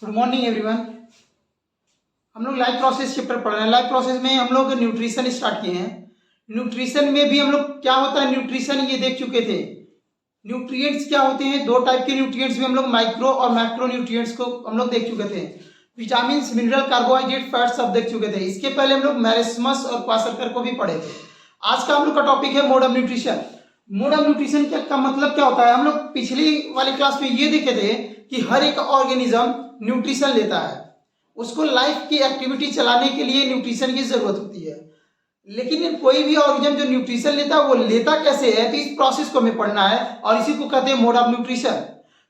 Good morning everyone. हम लोग life process chapter पढ़ रहे हैं। लाइफ प्रोसेस में हम लोग न्यूट्रिशन स्टार्ट किए हैं। न्यूट्रिशन में भी हम लोग क्या होता है न्यूट्रिशन ये देख चुके थे। न्यूट्रिएंट्स क्या होते हैं, दो टाइप के न्यूट्रिएंट्स भी हम लोग माइक्रो और मैक्रो न्यूट्रिएंट्स को हम लोग देख चुके थे। विटामिन, मिनरल, कार्बोहाइड्रेट, फैट सब देख चुके थे। इसके पहले हम लोग मैरिस्मस और क्वासरकर को भी पढ़े थे। आज का हम लोग का टॉपिक है mode of nutrition. Mode of nutrition का मतलब क्या होता है, हम लोग पिछली वाली क्लास में ये देखे थे कि हर एक ऑर्गेनिज्म न्यूट्रिशन लेता है, उसको लाइफ की एक्टिविटी चलाने के लिए न्यूट्रिशन की जरूरत होती है। लेकिन कोई भी ऑर्गेनिज्म जो न्यूट्रिशन लेता है वो लेता कैसे है, तो इस प्रोसेस को हमें पढ़ना है और इसी को कहते हैं मोड ऑफ न्यूट्रिशन।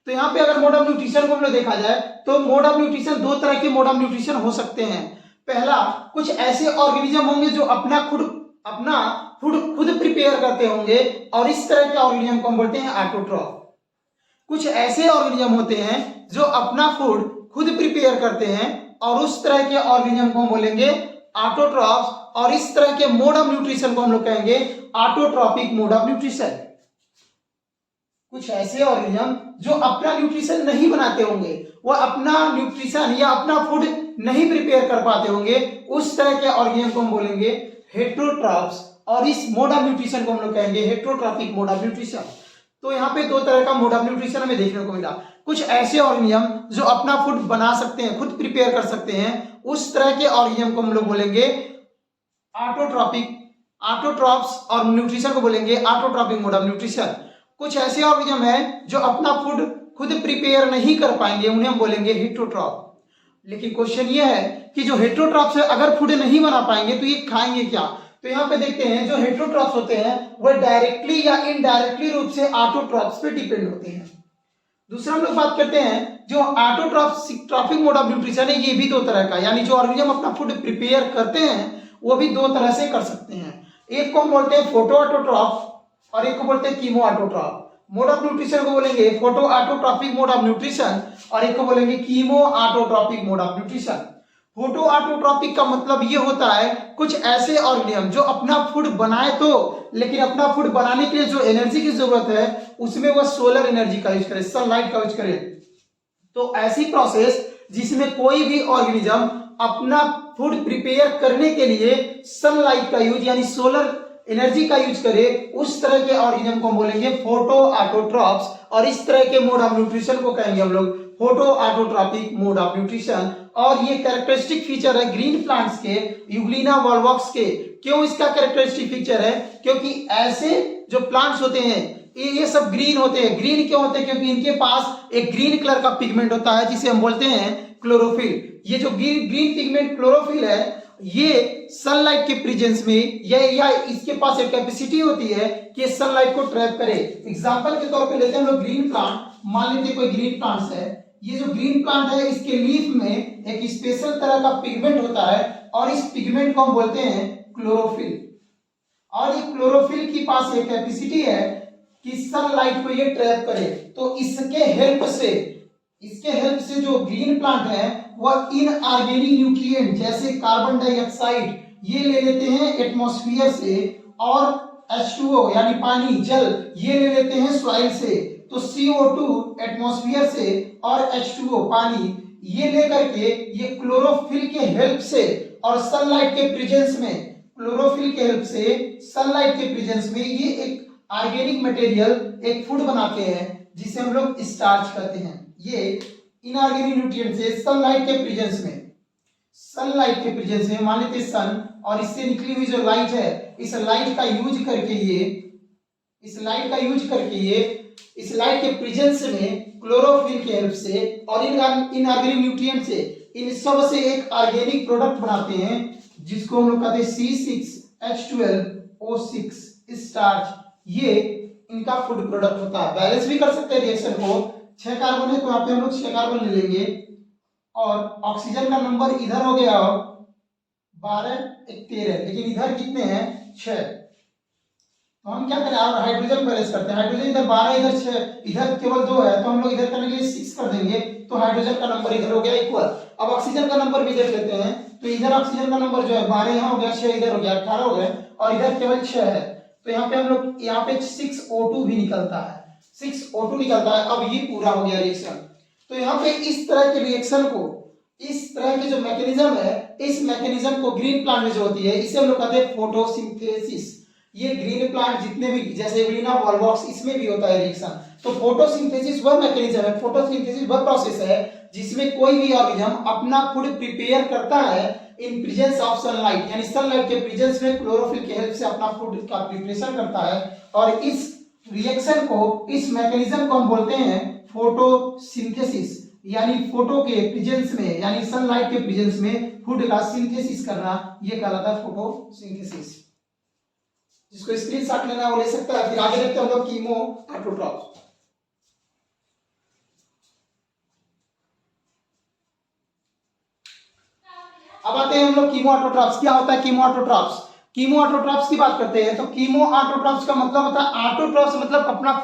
तो यहाँ पे अगर मोड ऑफ न्यूट्रिशन को हम लोग देखा जाए तो मोड ऑफ न्यूट्रिशन दो तरह के मोड ऑफ न्यूट्रिशन हो सकते हैं। पहला, कुछ ऐसे ऑर्गेनिज्म होंगे जो अपना फूड खुद प्रिपेयर करते होंगे और इस तरह के ऑर्गेनिज्म को हम बोलते हैं ऑटोट्रॉफ। कुछ ऐसे ऑर्गेनिज्म होते हैं जो अपना फूड खुद प्रिपेयर करते हैं और उस तरह के ऑर्गेनिज्म को हम बोलेंगे ऑटोट्रॉफ्स। और इस तरह के मोड ऑफ न्यूट्रिशन को हम लोग कहेंगे ऑटोट्रॉपिक मोड ऑफ न्यूट्रिशन। कुछ ऐसे ऑर्गेनिज्म जो अपना न्यूट्रिशन नहीं बनाते होंगे, वो अपना न्यूट्रिशन या अपना फूड नहीं प्रिपेयर कर पाते होंगे, उस तरह के ऑर्गेनिज्म को हम बोलेंगे हेट्रोट्रॉफ्स। और इस मोड ऑफ न्यूट्रिशन को हम लोग कहेंगे हेट्रोट्रॉपिक मोड ऑफ न्यूट्रिशन। तो यहाँ पे दो तरह का मोड ऑफ न्यूट्रिशन हमें देखने को मिला। कुछ ऐसे ऑर्गेनिज्म जो अपना फूड बना सकते हैं, खुद प्रिपेयर कर सकते हैं, उस तरह के ऑर्गेनिज्म को हम लोग बोलेंगे ऑटोट्रॉफ्स और न्यूट्रिशन को बोलेंगे ऑटोट्रॉपिक मोड ऑफ न्यूट्रिशन। कुछ ऐसे ऑर्गेनिज्म हैं जो अपना फूड खुद प्रिपेयर नहीं कर पाएंगे, उन्हें हम बोलेंगे हेट्रोट्रॉफ। लेकिन क्वेश्चन ये है कि जो हेट्रोट्रॉफ्स है अगर फूड नहीं बना पाएंगे तो ये खाएंगे क्या। तो यहाँ पे देखते हैं जो हेट्रोट्रॉफ्स होते हैं वह डायरेक्टली या इनडायरेक्टली रूप से ऑटोट्रॉफ्स पे डिपेंड होते हैं। दूसरा हम लोग बात करते हैं जो ऑटोट्रॉपिक मोड ऑफ न्यूट्रिशन है, ये भी दो तरह का, यानी जो ऑर्गेनिज्म अपना फूड प्रिपेयर करते हैं वो भी दो तरह से कर सकते हैं। एक को हम बोलते हैं फोटो ऑटोट्रॉफ और एक को बोलते हैं chemo autotroph. Mode of nutrition को बोलेंगे photo autotrophic mode of nutrition और एक को बोलेंगे chemo autotrophic mode of nutrition. Photo autotrophic का मतलब ये होता है कुछ ऐसे ऑर्गेनिज्म जो अपना फूड बनाए तो, लेकिन अपना फूड बनाने के लिए जो एनर्जी की जरूरत है उसमें वह सोलर एनर्जी का यूज करे, सनलाइट का यूज करे। तो ऐसी प्रोसेस जिसमें कोई भी ऑर्गेनिज्म अपना फूड प्रिपेयर करने के लिए सनलाइट का यूज यानी सोलर एनर्जी का यूज करे, उस तरह के ऑर्गेनिज्म को बोलेंगे फोटो ऑटोट्रॉफ्स। और इस तरह के मोड ऑफ न्यूट्रिशन को कहेंगे हम लोग photo autotrophic mode of nutrition. और ये कैरेक्टरिस्टिक फीचर है ग्रीन प्लांट्स के, यूग्लिना वॉलवॉक्स के। क्यों इसका कैरेक्टरिस्टिक फीचर है, क्योंकि ऐसे जो प्लांट्स होते हैं ये सब ग्रीन होते हैं। ग्रीन क्यों होते हैं, क्योंकि इनके पास एक ग्रीन कलर का पिगमेंट होता है जिसे हम बोलते हैं क्लोरोफिल। ये जो ग्रीन पिगमेंट क्लोरोफिल है ये सनलाइट के प्रेजेंस में या इसके पास एक कैपेसिटी होती है कि सनलाइट को ट्रैप करे। एग्जांपल के तौर पे लेते हैं हम लोग ग्रीन प्लांट, मान लेते हैं कोई ग्रीन प्लांट्स है। ये जो ग्रीन प्लांट है इसके लीफ में एक स्पेशल तरह का पिगमेंट होता है और इस पिगमेंट को हम बोलते हैं क्लोरोफिल। और ये क्लोरोफिल के पास एक कैपेसिटी है कि सनलाइट को ये ट्रैप करे। तो इसके हेल्प से जो ग्रीन प्लांट है वह इनऑर्गेनिक न्यूट्रिएंट जैसे कार्बन डाइऑक्साइड ये ले लेते हैं एटमॉस्फेयर से, और H2O यानी पानी जल ये ले लेते हैं सॉइल से। तो CO2 एटमॉस्फेयर से और H2O पानी ये लेकर के ये क्लोरोफिल के हेल्प से और सनलाइट के प्रेजेंस में, क्लोरोफिल के हेल्प से सनलाइट के प्रेजेंस में ये एक ऑर्गेनिक मटेरियल एक फूड बनाते हैं जिसे हम लोग स्टार्च कहते हैं। ये इनऑर्गेनिक न्यूट्रिएंट से सनलाइट के प्रेजेंस में मान लेते सन, और इससे निकली हुई जो लाइट है इस लाइट का यूज करके ये इस लाइट के प्रेजेंस में क्लोरोफिल के हेल्प से और इनऑर्गेनिक न्यूट्रिएंट से इन सब से एक ऑर्गेनिक प्रोडक्ट बनाते हैं जिसको हम लोग कहते हैं C6H12O6 स्टार्च। ये इनका फूड प्रोडक्ट होता है। बैलेंस भी कर सकते हैं रिएक्शन को। 6 कार्बन है तो यहाँ पे हम लोग 6 कार्बन ले लेंगे और ऑक्सीजन का नंबर इधर हो गया 12 1 13, लेकिन इधर कितने हैं 6। तो हम क्या करें और हाइड्रोजन बैलेंस करते हैं। हाइड्रोजन इधर 12 इधर 6, इधर केवल 2 है तो हम लोग इधर करने के लिए 6 कर देंगे, तो हाइड्रोजन का नंबर इधर हो गया इक्वल। अब ऑक्सीजन का नंबर भी देख लेते हैं, तो इधर ऑक्सीजन का नंबर जो है 12 यहाँ हो गया, 6 इधर हो गया, 18 हो गए और इधर केवल 6 है। तो यहाँ पे हम लोग यहाँ पे 6O2 भी निकलता है, 6O2 निकलता है। अब ये पूरा हो गया रिएक्शन। तो तो यहाँ पे इस तरह के रिएक्शन को, इस तरह के जो मैकेनिज्म है, इस मैकेनिज्म को ग्रीन प्लांट में जो होती है इसे हम लोग कहते हैं फोटोसिंथेसिस। ये ग्रीन प्लांट जितने भी, जैसे एवलिना वॉलबॉक्स, इसमें भी होता है रिएक्शन। तो फोटोसिंथेसिस वह मैकेनिज्म है, फोटोसिंथेसिस वह प्रोसेस है जिसमें कोई भी ऑर्गेनिज्म अपना फूड प्रिपेयर करता है इन प्रेजेंस ऑफ सनलाइट, यानी सनलाइट के प्रेजेंस में क्लोरोफिल के हेल्प से अपना फूड का प्रिपरेशन करता है। और इस रिएक्शन को, इस मैकेनिज्म को हम बोलते हैं फोटोसिंथेसिस, यानी फोटो के प्रेजेंस में, यानी सनलाइट के प्रेजेंस में फूड का सिंथेसिस करना, ये कहलाता है फोटोसिंथेसिस। जिसको स्क्रीनशॉट लेना है वो ले सकता है। फिर आगे देखते हैं हम लोग कीमो ऑटोट्रॉप। अब आते हैं हम लोग कीमो ऑटोट्रॉप्स। क्या होता है कीमो ऑटोट्रॉप्स? कीमो ऑटोट्रॉप्स की बात करते हैं तो कीमो ऑटोट्रॉप्स का मतलब होता है, ऑटोट्रॉप्स मतलब अपना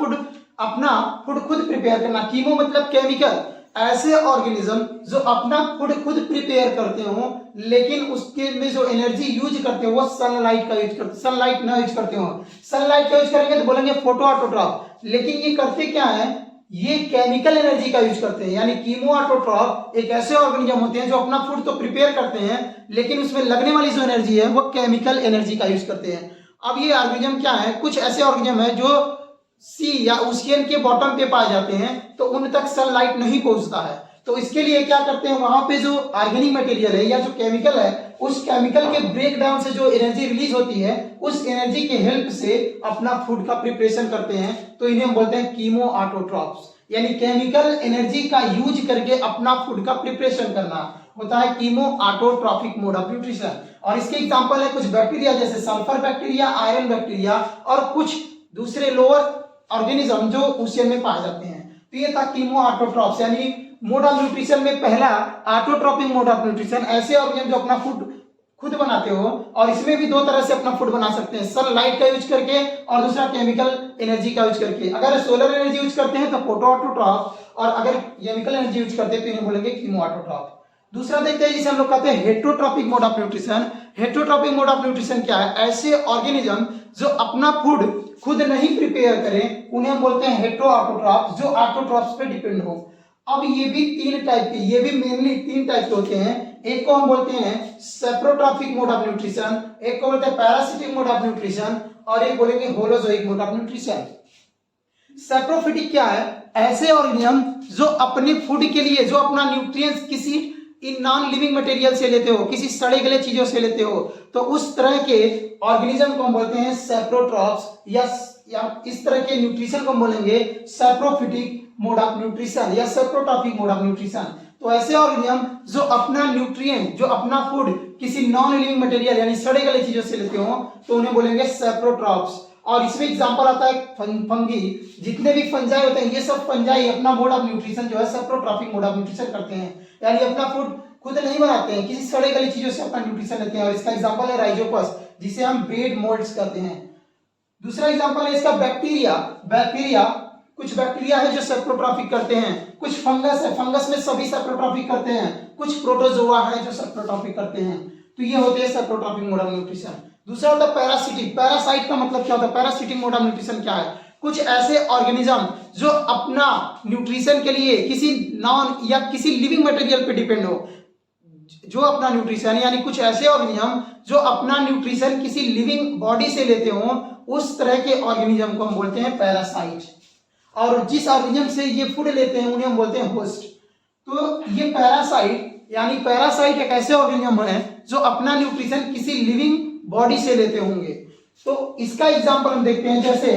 फूड खुद प्रिपेयर करना। कीमो मतलब केमिकल, ऐसे ऑर्गेनिज्म जो अपना फूड खुद प्रिपेयर करते हो लेकिन उसके में जो एनर्जी यूज करते हो वो सनलाइट का यूज करते, सनलाइट ना यूज करते हो। सनलाइट का यूज करेंगे तो बोलेंगे फोटो ऑटोट्रॉप, लेकिन ये करते क्या है, ये केमिकल एनर्जी का यूज करते हैं। यानी कीमो ऑटोट्रॉप एक ऐसे ऑर्गेनिज्म होते हैं जो अपना फूड तो प्रिपेयर करते हैं लेकिन उसमें लगने वाली जो एनर्जी है वो केमिकल एनर्जी का यूज करते हैं। अब ये ऑर्गेनिज्म क्या है, कुछ ऐसे ऑर्गेनिज्म है जो सी या ओशियन के बॉटम पे पाए जाते हैं तो उन तक सनलाइट नहीं पहुंचता है। तो इसके लिए क्या करते हैं, वहां पे जो ऑर्गेनिक मटेरियल है या जो केमिकल है, उस केमिकल के ब्रेक डाउन से जो एनर्जी रिलीज होती है उस एनर्जी के हेल्प से अपना फूड का प्रिपरेशन करते हैं। तो इन्हें हम बोलते हैं कीमो ऑटोट्रॉप्स, यानी केमिकल एनर्जी का यूज करके अपना फूड का प्रिपरेशन करना होता है chemo autotrophic mode of nutrition. और इसके एग्जांपल है कुछ बैक्टीरिया जैसे सल्फर बैक्टीरिया, आयरन बैक्टीरिया और कुछ दूसरे लोअर ऑर्गेनिज्म जो ओशियन में पाए जाते हैं। तो ये था कीमो ऑटोट्रॉप्स, यानी मोड ऑफ न्यूट्रिशन में पहला ऑटोट्रॉपिक मोड ऑफ न्यूट्रिशन, ऐसे ऑर्गेनिज्म जो अपना फूड खुद बनाते हो। और इसमें भी दो तरह से अपना फूड बना सकते हैं, सनलाइट का यूज करके और दूसरा केमिकल एनर्जी का यूज करके। अगर सोलर एनर्जी यूज करते हैं तो फोटो ऑटोट्रॉप, और अगर केमिकल एनर्जी यूज करते हैं तो इन्हें बोलेंगे कीमो ऑटोट्रॉप। दूसरा देखते हैं जिसे हम लोग कहते हैं heterotrophic mode of nutrition. Heterotrophic mode of nutrition क्या है, ऐसे ऑर्गेनिज्म जो अपना फूड खुद नहीं प्रिपेयर करें उन्हें हम बोलते हैं हेटेरो ऑटोट्रॉप, जो ऑटोट्रॉप्स पे डिपेंड हो। अब ये भी तीन टाइप के, ये भी मेनली तीन टाइप के होते हैं। एक को हम बोलते हैं सेप्रोट्रॉपिक मोड ऑफ न्यूट्रिशन, एक को बोलते हैं पैरासिटिक मोड ऑफ न्यूट्रिशन, और एक बोलेंगे holozoic mode of nutrition. Saprophytic क्या है, ऐसे ऑर्गेनिज्म जो अपने फूड के लिए, जो अपना न्यूट्रिएंट्स किसी इन नॉन लिविंग मटेरियल से लेते हो, किसी सड़े गले चीजों से लेते हो, तो उस तरह के ऑर्गेनिज्म को हम बोलते हैं सेप्रोट्रॉप्स, या इस तरह के न्यूट्रिशन को बोलेंगे सेप्रोफिटिक मोड ऑफ न्यूट्रिशन या सेप्रोट्रॉपिक मोड ऑफ न्यूट्रिशन। तो ऐसे ऑर्गेनिज्म जो अपना न्यूट्रिएंट, जो अपना फूड किसी नॉन लिविंग मटेरियल यानी सड़े गले चीजों से लेते हो तो उन्हें बोलेंगे सेप्रोट्रॉप्स। और इसमें एग्जांपल आता है फंगी, जितने भी फंजाई होते हैं ये सब फंजाई अपना मोड ऑफ न्यूट्रिशन जो है सेप्रोट्रॉपिक मोड ऑफ न्यूट्रिशन करते हैं, यानी अपना फूड खुद नहीं बनाते हैं, किसी सड़े गली चीजों से अपना न्यूट्रिशन लेते हैं। और इसका एग्जांपल है राइजोपस, जिसे हम ब्रेड मोल्ड्स कहते हैं। दूसरा एग्जांपल है इसका बैक्टीरिया, कुछ बैक्टीरिया है जो सेप्रोट्रॉपिक करते हैं, कुछ फंगस है, फंगस में सभी सेप्रोट्रॉपिक करते हैं, कुछ प्रोटोजोआ है जो सेप्रोट्रॉपिक करते हैं। तो ये होते हैं सेप्रोट्रॉपिक मोड ऑफ न्यूट्रिशन। दूसरा होता है पैरासिटिक। पैरासाइट का मतलब क्या होता है, पैरासिटिक मोड ऑफ न्यूट्रिशन क्या है, कुछ ऐसे ऑर्गेनिज्म जो अपना न्यूट्रिशन के लिए किसी नॉन या किसी लिविंग मटेरियल पे डिपेंड हो, जो अपना न्यूट्रिशन, यानी कुछ ऐसे ऑर्गेनिज्म जो अपना न्यूट्रिशन किसी लिविंग बॉडी से लेते हो, उस तरह के ऑर्गेनिज्म को हम बोलते हैं पैरासाइट। और जिस ऑर्गेनिज्म से ये फूड लेते हैं उन्हें हम बोलते हैं होस्ट। तो ये पैरासाइट, यानी पैरासाइट एक ऐसे ऑर्गेनिज्म है जो अपना न्यूट्रिशन किसी लिविंग बॉडी से लेते होंगे। तो इसका एग्जांपल हम देखते हैं, जैसे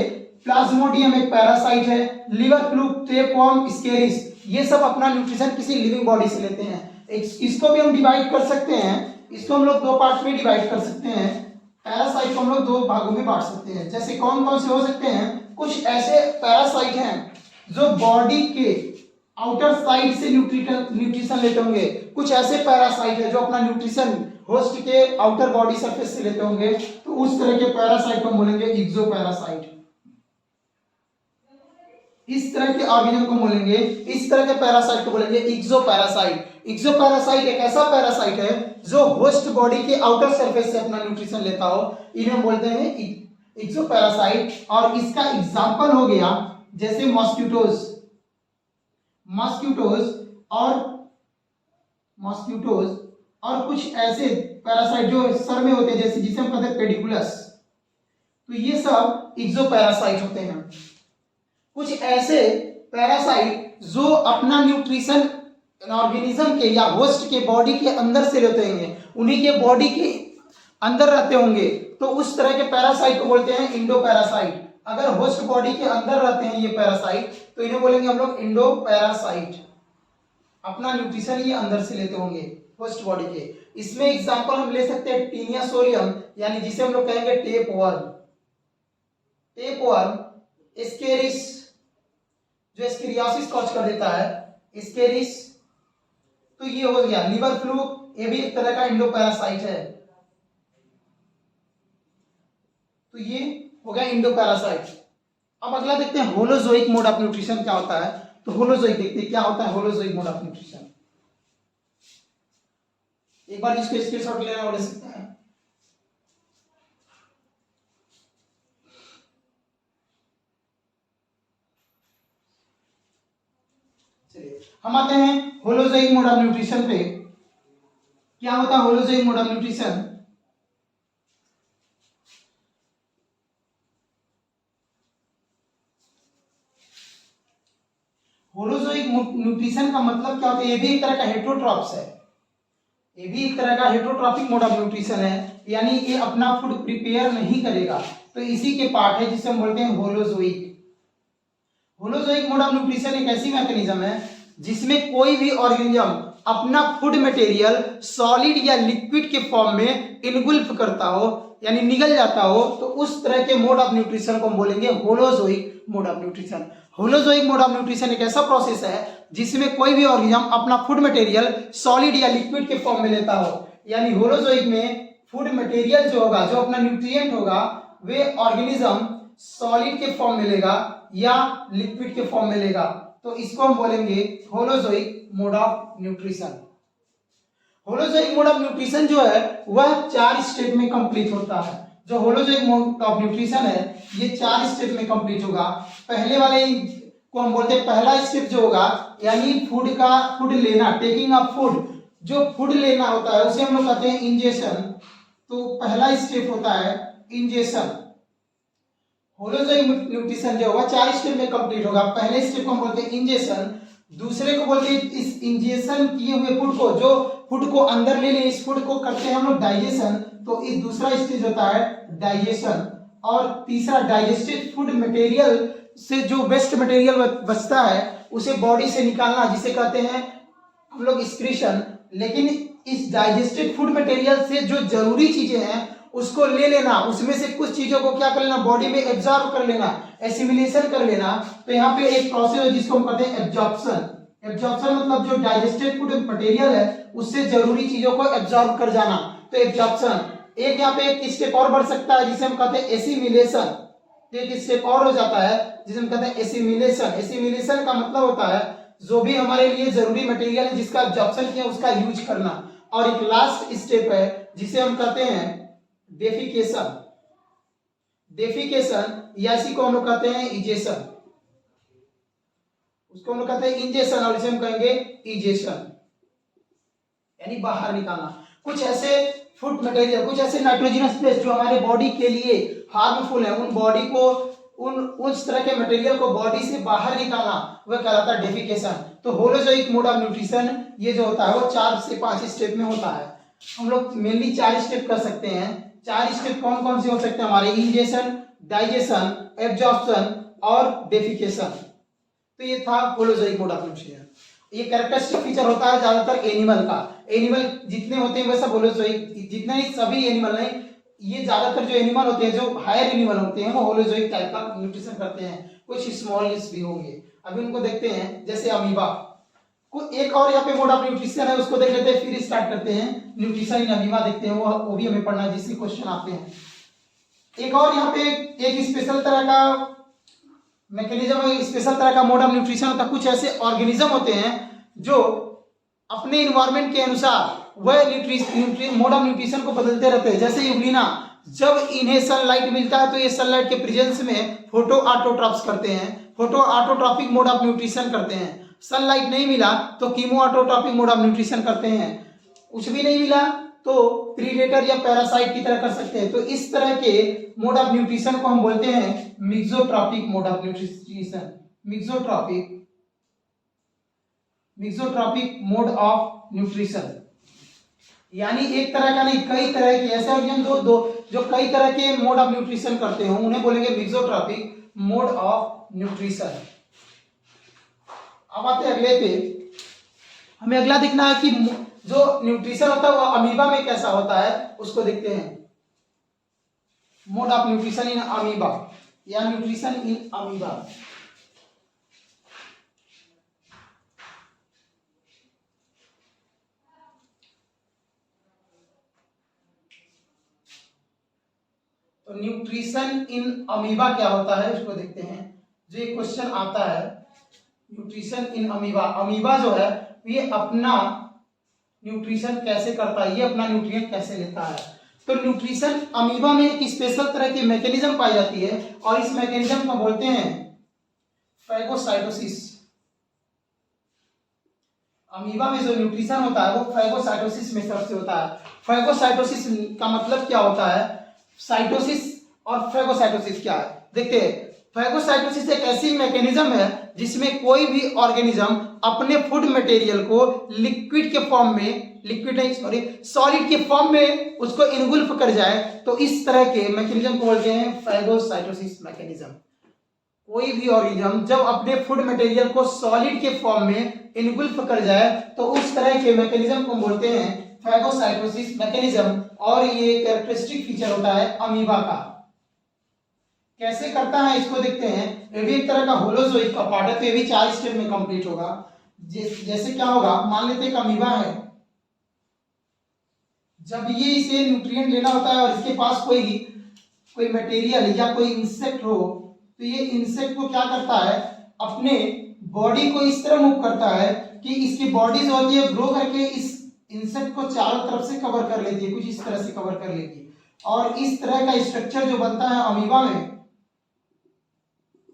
प्लाज्मोडियम एक पैरासाइट है, लिवर फ्लूक, टेपवर्म, स्केरिस, ये सब अपना न्यूट्रिशन किसी लिविंग बॉडी से लेते हैं। इसको भी हम डिवाइड कर सकते हैं, इसको हम लोग दो पार्ट में डिवाइड कर सकते हैं। पैरासाइट को हम लोग दो भागों में बांट सकते हैं। जैसे कौन कौन से हो सकते हैं, कुछ ऐसे पैरासाइट हैं जो बॉडी के आउटर साइड से न्यूट्रिशन लेते होंगे, कुछ ऐसे पैरासाइट है जो अपना न्यूट्रिशन होस्ट के आउटर बॉडी सरफेस से लेते होंगे, तो उस तरह के पैरासाइट को हम बोलेंगे एक्सोपैरासाइट। इस तरह के ऑर्गेनिज्म को बोलेंगे, इस तरह के पैरासाइट को बोलेंगे एक्सोपैरासाइट। एक्सोपैरासाइट एक ऐसा पैरासाइट है जो होस्ट बॉडी के आउटर सरफेस से अपना न्यूट्रिशन लेता हो, इन्हें बोलते हैं एक्सोपैरासाइट। और इसका एग्जांपल हो गया जैसे मॉस्किटोज, और मॉस्किटोज और कुछ ऐसे पैरासाइट जो सर में होते हैं, जैसे जिसे हम कहते हैं पेडिकुलस, तो ये सब एक्सोपैरासाइट होते हैं। कुछ ऐसे पैरासाइट जो अपना न्यूट्रिशन ऑर्गेनिज्म के या होस्ट के बॉडी के अंदर से लेते होंगे, उन्हीं के बॉडी के अंदर रहते होंगे, तो उस तरह के पैरासाइट को बोलते हैं इंडोपैरासाइट। अगर होस्ट बॉडी के अंदर रहते हैं ये पैरासाइट, तो इन्हें बोलेंगे हम लोग इंडोपैरासाइट। अपना न्यूट्रिशन ये अंदर से लेते होंगे होस्ट बॉडी के। इसमें एग्जांपल हम ले सकते हैं टीनिया सोलियम, यानी जिसे हम लोग कहेंगे tape worm. Tape worm, Ascaris जो एस्केरियासिस कॉज कर देता है, एस्केरिस, तो ये हो गया। लिवर फ्लूक, ये भी एक तरह का इंडोपैरासाइट है, तो ये हो गया इंडोपैरासाइट। अब अगला देखते हैं होलोजोइक मोड ऑफ न्यूट्रिशन क्या होता है। तो होलोजोइक देखते हैं क्या होता है होलोजोइक मोड ऑफ न्यूट्रिशन। एक बार इसको स्क्रीनशॉट लेना और ले सकते हैं। चलिए हम आते हैं होलोजोइक मोड ऑफ न्यूट्रिशन पे। क्या होता है holozoic mode of nutrition? Holozoic nutrition का मतलब क्या होता है? ये भी एक तरह का हेटेरोट्रॉप्स है, ये भी एक तरह का हेटेरोट्रॉपिक मोड ऑफ न्यूट्रिशन है, यानी ये अपना फूड प्रिपेयर नहीं करेगा, तो इसी के पार्ट है जिसे हम बोलते हैं holozoic. Holozoic mode of nutrition एक ऐसी मैकेनिज्म है जिसमें कोई भी ऑर्गेनिज्म अपना फूड मटेरियल सॉलिड या लिक्विड के फॉर्म में इनगुल्फ करता हो, यानी निगल जाता हो, तो उस तरह के मोड ऑफ न्यूट्रिशन को हम बोलेंगे holozoic mode of nutrition. Holozoic mode of nutrition एक ऐसा प्रोसेस है जिसमें कोई भी ऑर्गेनिज्म अपना फूड मटेरियल सॉलिड या लिक्विड के फॉर्म में लेता हो, यानी होलोजोइक में फूड मटेरियल जो होगा, जो अपना न्यूट्रिएंट होगा, वे ऑर्गेनिज्म सॉलिड के फॉर्म में लेगा या लिक्विड के फॉर्म में लेगा, तो इसको हम बोलेंगे holozoic mode of nutrition. Holozoic mode of nutrition जो है वह 4 स्टेप में कंप्लीट होता है। जो होलोजोइक मोड ऑफ न्यूट्रिशन है ये 4 स्टेप में कंप्लीट होगा। पहले वाले को हम बोलते हैं, पहला स्टेप जो होगा यानी फूड लेना, टेकिंग ऑफ फूड, जो फूड लेना होता है उसे हम लोग कहते हैं इंजेशन। तो पहला स्टेप होता है इंजेशन। होलोजोइक न्यूट्रिशन जो होगा 4 स्टेप में कंप्लीट होगा। पहले स्टेप को हम बोलते हैं इंजेशन, दूसरे को बोलते हैं इस इंजेशन किए हुए फूड को, जो फूड को अंदर ले ले, इस फूड को करते हैं हम लोग डाइजेशन, तो इस दूसरा स्टेज होता है डाइजेशन। और तीसरा डाइजेस्टेड फूड मटेरियल से जो वेस्ट मटेरियल बचता है उसे बॉडी से निकालना, जिसे कहते हैं हम लोग एक्सक्रीशन। लेकिन इस डाइजेस्टेड फूड मटेरियल से जो जरूरी चीजें हैं उसको ले लेना, उसमें से कुछ चीजों को क्या कर लेना, बॉडी में एब्जॉर्ब कर लेना, एसिमिलेशन कर लेना। तो यहाँ पे एक प्रोसेस है जिसको हम कहते हैं एब्जॉर्प्शन। एब्जॉर्प्शन मतलब जो डाइजेस्टेड फूड मटेरियल है उससे जरूरी चीजों को एब्जॉर्ब कर जाना, तो एब्जॉर्प्शन। एक यहाँ पे एक स्टेप और बढ़ सकता है जिसे हम कहते हैं एसिमिलेशन। एक स्टेप और हो जाता है जिसे हम कहते हैं एसिमिलेशन। एसिमिलेशन का मतलब होता है जो भी हमारे लिए जरूरी मटेरियल है जिसका एब्जॉर्प्शन किया उसका यूज करना। और एक लास्ट स्टेप है जिसे हम कहते हैं डेफिकेशन। डेफिकेशन या इसी को हम लोग कहते हैं इजेशन, उसको हम लोग कहते हैं इंजेशन और इसे हम कहेंगे इजेशन, यानी बाहर निकालना। कुछ ऐसे फूड मटेरियल, कुछ ऐसे नाइट्रोजनस बेस जो हमारे बॉडी के लिए हार्मफुल है, उन बॉडी को उस तरह के मटेरियल को बॉडी से बाहर निकालना, वह कहलाता है डेफिकेशन। तो होलोजोइक मोड ऑफ न्यूट्रिशन ये जो होता है वो 4 से 5 स्टेप में होता है। हम लोग मेनली 4 स्टेप कर सकते हैं। 4 स्टेप कौन कौन से हो सकते हैं हमारे? इंजेशन, डाइजेशन, एब्जॉर्प्शन और डेफिकेशन। तो ये था होलोजोइक मोड ऑफ न्यूट्रिशन। ये कैरेक्टरिस्टिक फीचर होता है ज्यादातर एनिमल का। एनिमल जितने होते हैं वैसा होलोजोइक, जितने ही सभी एनिमल नहीं, ये ज्यादातर जो एनिमल होते हैं, जो हायर एनिमल होते हैं, वो होलोजोइक टाइप का न्यूट्रिशन करते हैं। कुछ स्मॉल्स भी होंगे, अभी उनको देखते हैं, जैसे अमीबा। एक और यहाँ पे मोड ऑफ न्यूट्रिशन है, उसको देख लेते हैं, फिर स्टार्ट करते हैं न्यूट्रिशन इन अमीबा देखते हैं, वो भी हमें पढ़ना है जिससे क्वेश्चन आते हैं। एक और यहाँ पे एक स्पेशल तरह का मैकेनिज्म, स्पेशल तरह का मोड ऑफ न्यूट्रिशन होता है। कुछ ऐसे ऑर्गेनिज्म होते हैं जो अपने इन्वायरमेंट के अनुसार वह मोड ऑफ न्यूट्रिशन को बदलते रहते हैं। जैसे यूग्लिना, जब इन्हें सनलाइट मिलता है तो ये सनलाइट के प्रेजेंस में फोटो ऑटोट्रॉप्स करते हैं, photo autotrophic mode of nutrition करते हैं। सनलाइट नहीं मिला तो chemo autotrophic mode of nutrition करते हैं, कुछ भी नहीं मिला तो प्रीडेटर या पैरासाइट की तरह कर सकते हैं। तो इस तरह के मोड ऑफ न्यूट्रिशन को हम बोलते हैं mixotrophic mode of nutrition, mixotrophic mode of nutrition. यानी एक तरह का नहीं, कई तरह के ऐसे ऑर्गेनिज्म दो जो कई तरह के मोड ऑफ न्यूट्रिशन करते हो उन्हें बोलेंगे मिक्सोट्रॉपिक मोड ऑफ न्यूट्रिशन। अब आते हैं अगले पे, हमें अगला देखना है कि जो न्यूट्रिशन होता है वो अमीबा में कैसा होता है, उसको देखते हैं। Mode of nutrition in amoeba या न्यूट्रिशन इन अमीबा। तो न्यूट्रिशन इन अमीबा क्या होता है उसको देखते हैं। जो ये क्वेश्चन आता है न्यूट्रिशन इन अमीबा, अमीबा जो है ये अपना न्यूट्रिशन कैसे करता है, ये अपना न्यूट्रिएंट कैसे लेता है। तो न्यूट्रिशन अमीबा में एक स्पेशल तरह की मैकेनिज्म पाई जाती है और इस मैकेनिज्म को बोलते हैं फैगोसाइटोसिस। अमीबा में जो न्यूट्रिशन होता है वो फैगोसाइटोसिस मेथड से होता है। फैगोसाइटोसिस का मतलब क्या होता है, साइटोसिस और फैगोसाइटोसिस क्या है देखते हैं। फैगोसाइटोसिस एक ऐसी मैकेनिज्म है जिसमें कोई भी ऑर्गेनिज्म अपने फूड मटेरियल को लिक्विड के फॉर्म में, लिक्विड नहीं सॉरी सॉलिड के फॉर्म में उसको इनगुल्फ कर जाए, तो इस तरह के मैकेनिज्म को बोलते हैं फैगोसाइटोसिस मैकेनिज्म। कोई भी ऑर्गेनिज्म जब अपने फूड मटेरियल को सॉलिड के फॉर्म में इनगुल्फ कर जाए तो उस तरह के मैकेनिज्म को बोलते हैं फैगोसाइटोसिस मैकेनिज्म। और ये कैरेक्टरिस्टिक फीचर होता है अमीबा का। कैसे करता है इसको देखते हैं। ये भी एक तरह का होलोजोइक का पार्ट है, तो ये भी 4 स्टेप में कंप्लीट होगा। जैसे क्या होगा, मान लेते हैं अमीबा है, जब ये इसे न्यूट्रिएंट लेना होता है और इसके पास कोई मटेरियल या कोई इंसेक्ट हो, तो ये इंसेक्ट को क्या करता है, अपने बॉडी को इस तरह मूव करता है कि इसकी बॉडी जो होती है ग्रो करके इस इंसेक्ट को चारों तरफ से कवर कर लेती है, कुछ इस तरह से कवर कर लेती है। और इस तरह का स्ट्रक्चर जो बनता है अमीबा में,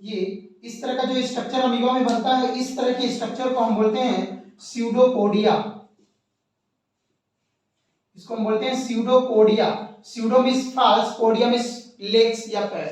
ये इस तरह का जो स्ट्रक्चर अमीबा में बनता है, इस तरह के स्ट्रक्चर को हम बोलते हैं स्यूडोपोडिया। इसको हम बोलते हैं pseudopodia. Pseudo means false, podia means legs या पैर।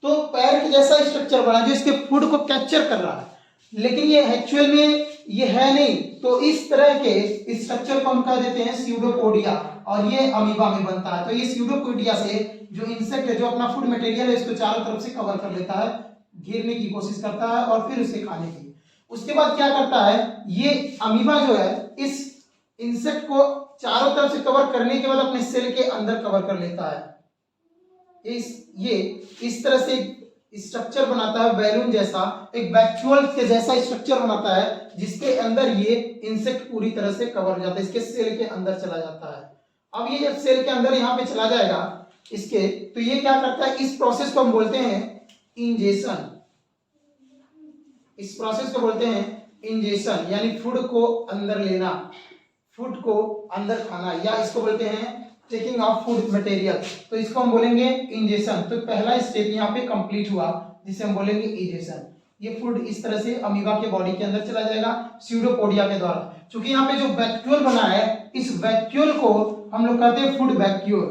तो पैर के जैसा स्ट्रक्चर बना जो इसके फूड को कैप्चर कर रहा है, लेकिन ये एक्चुअल में ये है नहीं। तो इस तरह के स्ट्रक्चर को हम कह देते हैं स्यूडोपोडिया, और ये अमीबा में बनता है। तो ये स्यूडोपोडिया से जो इंसेक्ट है, जो अपना फूड मटेरियल है, इसको चारों तरफ से कवर कर लेता है, घेरने की कोशिश करता है और फिर उसे खाने की। उसके बाद क्या करता है, ये अमीबा जो है इस इंसेक्ट को चारों तरफ से कवर करने के बाद अपने सेल के अंदर कवर कर लेता है। ये इस तरह से स्ट्रक्चर बनाता है बैलून जैसा, एक वैक्यूल के जैसा स्ट्रक्चर बनाता है, जिसके अंदर ये इंसेक्ट पूरी तरह से कवर हो जाता है, इसके सेल के अंदर चला जाता है। अब ये जब सेल के अंदर यहाँ पे चला जाएगा इसके, तो ये क्या करता है, इस प्रोसेस को हम बोलते हैं इंजेशन। इस प्रोसेस को बोलते हैं इंजेशन, यानी फूड को अंदर लेना, फूड को अंदर खाना, या इसको बोलते हैं टेकिंग ऑफ फूड मटेरियल। तो इसको हम बोलेंगे इंजेशन। तो पहला स्टेप यहाँ पे कंप्लीट हुआ, जिसे हम बोलेंगे इंजेशन। ये फूड इस तरह से अमीबा के बॉडी के अंदर चला जाएगा स्यूडोपोडिया के द्वारा। क्योंकि यहाँ पे जो वैक्यूल बना है, इस वैक्यूल को हम लोग कहते हैं फूड वैक्यूल।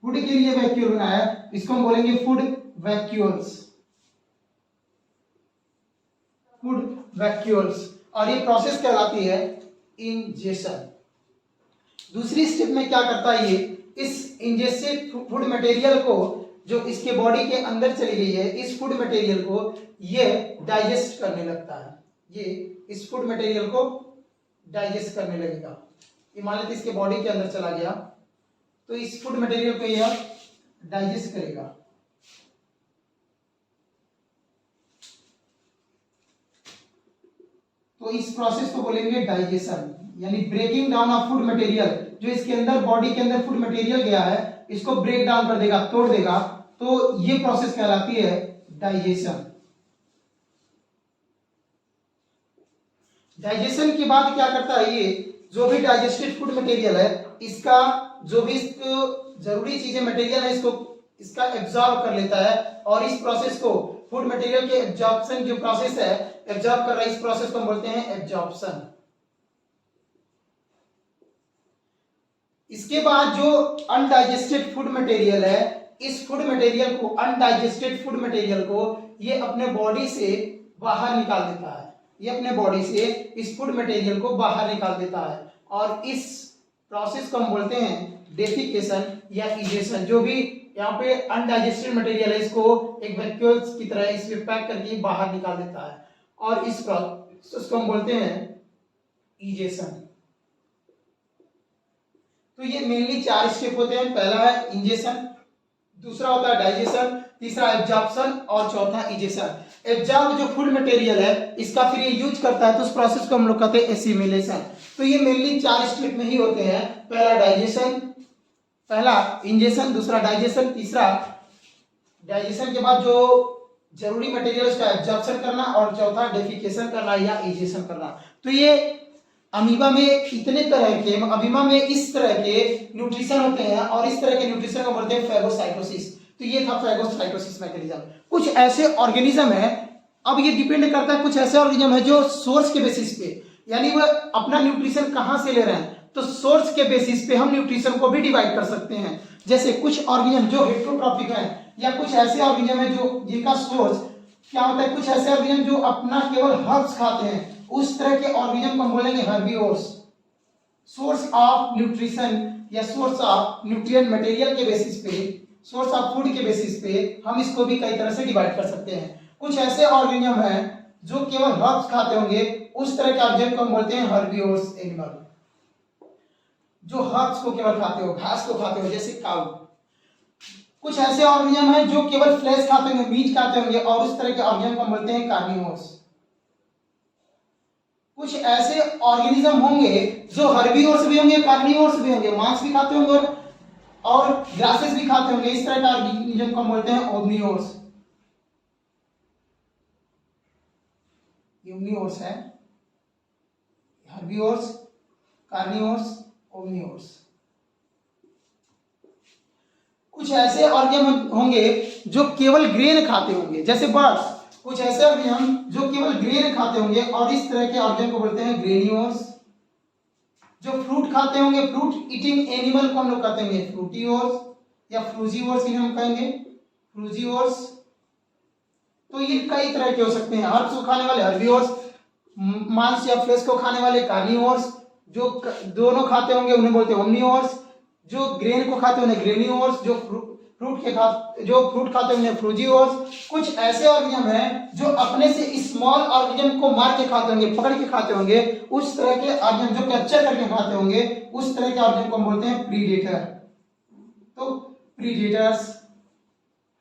फूड के लिए वैक्यूल बना है, इसको हम बोलेंगे फूड वैक्यूल्स, फूड वैक्यूल्स। और ये प्रोसेस कहलाती है इंजेशन। दूसरी स्टेप में क्या करता है, ये इस इंजेस्टेड फूड मटेरियल को, जो इसके बॉडी के अंदर चली गई है, इस फूड मटेरियल को ये डाइजेस्ट करने लगता है। ये इस फूड मटेरियल को डाइजेस्ट करने लगेगा। ये मान लेते इसके बॉडी के अंदर चला गया, तो इस फूड मटेरियल को यह डाइजेस्ट करेगा। तो इस प्रोसेस को बोलेंगे डाइजेशन, यानी breaking down of food material. जो इसके अंदर बॉडी के अंदर फूड मटेरियल गया है, इसको ब्रेक डाउन कर देगा, तोड़ देगा। तो ये प्रोसेस कहलाती है डाइजेशन। डाइजेशन के बाद क्या करता है, ये जो भी डाइजेस्टेड फूड मटेरियल है, इसका जो भी जरूरी चीजें मटेरियल है, इसका एब्जॉर्ब कर लेता है। और इस प्रोसेस को, फूड मटेरियल के एब्जॉर्प्शन जो प्रोसेस है, एब्जॉर्ब कर रहा है, इस प्रोसेस को हम बोलते हैं एब्जॉर्प्शन। इसके बाद जो अनडाइजेस्टेड फूड मटेरियल है, इस फूड मटेरियल को, अनडाइजेस्टेड फूड मटेरियल को ये अपने बॉडी से बाहर निकाल देता है। ये अपने बॉडी से इस फूड मटेरियल को बाहर निकाल देता है और इस प्रोसेस को हम बोलते हैं डेफिकेशन या इजेशन। जो भी यहाँ पे अनडाइजेस्टेड मटेरियल है इसको एक वैक्यूल्स की तरह इसमें पैक करके बाहर निकाल देता है और इस प्रोसेस को हम बोलते हैं इजेशन। तो ये मेनली 4 स्टेप होते हैं। पहला है इंजेशन, दूसरा होता है डाइजेशन, तीसरा एब्जॉर्प्शन और चौथा इजेशन। एब्जॉर्ब जो फूड मटेरियल है इसका फिर ये यूज करता है तो उस प्रोसेस को हम लोग कहते हैं एसिमिलेशन। तो ये मेनली 4 स्टेप में ही होते हैं। पहला डाइजेशन, पहला इंजेशन, दूसरा डाइजेशन, तीसरा डाइजेशन के बाद जो जरूरी मटेरियल उसका एब्जॉर्प्शन करना और चौथा डेफिकेशन करना या इजेशन करना। तो ये अमीबा में इतने तरह के, अमीबा में इस तरह के न्यूट्रिशन होते हैं और इस तरह के न्यूट्रिशन को बोलते हैं फेगोसाइटोसिस। तो ये था फेगोसाइटोसिस मैकेनिज्म। कुछ ऐसे ऑर्गेनिज्म है, अब ये डिपेंड करता है, कुछ ऐसे ऑर्गेनिज्म है जो सोर्स के बेसिस पे, यानी वो अपना न्यूट्रिशन कहां से ले रहे हैं, तो सोर्स के बेसिस पे हम न्यूट्रिशन को भी डिवाइड कर सकते हैं। जैसे कुछ ऑर्गेनिज्म जो हेटेरोट्रॉपिक है या कुछ ऐसे ऑर्गेनिज्म है जो जिनका सोर्स क्या होता है, कुछ ऐसे ऑर्गेनिज्म जो अपना केवल हर्ब्स खाते हैं, उस तरह के ऑर्गेनिज्म को हम बोलेंगे हर्बीवोर्स। सोर्स ऑफ न्यूट्रिशन या सोर्स ऑफ न्यूट्रिएंट मटेरियल के बेसिस पे, सोर्स ऑफ फूड के बेसिस पे हम इसको भी कई तरह से डिवाइड कर सकते हैं। कुछ ऐसे ऑर्गेनिज्म हैं जो केवल हर्ब्स खाते होंगे, उस तरह के ऑब्जेक्ट को हम बोलते हैं हर्बीवोर्स एनिमल। जो हर्ब्स को केवल खाते हो, घास को खाते हो, जैसे काऊ। कुछ ऐसे ऑर्गेनिज्म हैं जो केवल फ्लैश खाते होंगे, मीट खाते होंगे, और उस तरह के ऑर्गेनिज्म को हम बोलते हैं कार्निवोर्स। कुछ ऐसे ऑर्गेनिज्म होंगे जो हर्बीवोर्स भी होंगे, कार्निवोर्स भी होंगे, मांस भी खाते होंगे और ग्रासेस भी खाते होंगे, इस तरह का ऑर्गेनिज्म को हम बोलते हैं ओमनिवोर्स। ओमनिवोर्स है हर्बीवोर्स, कार्निवोर्स, ओमनिवोर्स। कुछ ऐसे ऑर्गेनिज्म होंगे जो केवल ग्रेन खाते होंगे, जैसे बर्ड्स। कुछ ऐसे ऑर्गेनिज्म जो केवल ग्रेन खाते होंगे और इस तरह के ऑर्गेनिज्म को बोलते हैं ग्रेनिवोर्स। जो फ्रूट खाते होंगे, फ्रूट ईटिंग एनिमल को हम लोग कहते हैं फ्रूटीवोर्स या फ्रूजीवोर्स, इन्हें हम कहेंगे फ्रूजीवोर्स। तो ये कई तरह के हो सकते हैं। हर्ब्स को खाने वाले हर्बीवोर्स, मांस या फ्लेश को खाने वाले कार्निवोर्स, जो दोनों खाते होंगे उन्हें बोलते हैं ओमनिवोर्स, जो ग्रेन को खाते होंगे ग्रेनिवोर्स, जो फ्रूट खाते होंगे फ्रूजीवोर्स। कुछ ऐसे ऑर्गेनिज्म हैं जो अपने से स्मॉल ऑर्गेनिज्म को मार के खाते होंगे, पकड़ के खाते होंगे, उस तरह के ऑर्गेनिज्म जो कैप्चर करके खाते होंगे, उस तरह के ऑर्गेनिज्म को हम बोलते हैं प्रीडेटर। तो प्रीडेटर्स।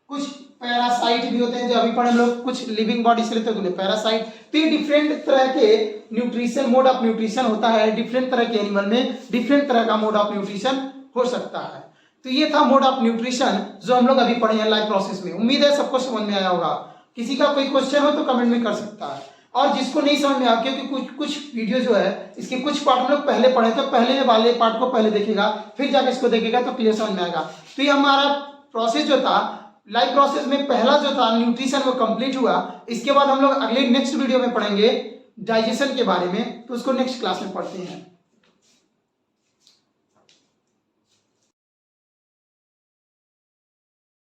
कुछ पैरासाइट भी होते हैं जो अभी पढ़े हम लोग, कुछ लिविंग बॉडी से लेते हैं पैरासाइट। तो ये डिफरेंट तरह के न्यूट्रिशन, मोड ऑफ न्यूट्रिशन होता है। डिफरेंट तरह के एनिमल में डिफरेंट तरह का मोड ऑफ न्यूट्रिशन हो सकता है। तो ये था मोड ऑफ न्यूट्रिशन जो हम लोग अभी पढ़े हैं लाइव प्रोसेस में। उम्मीद है सबको समझ में आया होगा। किसी का कोई क्वेश्चन हो तो कमेंट में कर सकता है, और जिसको नहीं समझ में आया, क्योंकि कुछ वीडियो जो है इसके कुछ पार्ट हम लोग पहले पढ़े, तो पहले वाले पार्ट को पहले देखेगा, फिर जाके इसको देखेगा तो क्लियर समझ में आएगा। तो ये हमारा प्रोसेस जो था लाइव प्रोसेस में, पहला जो था न्यूट्रिशन वो कंप्लीट हुआ। इसके बाद हम लोग अगले नेक्स्ट वीडियो में पढ़ेंगे डाइजेशन के बारे में, तो उसको नेक्स्ट क्लास में पढ़ते हैं।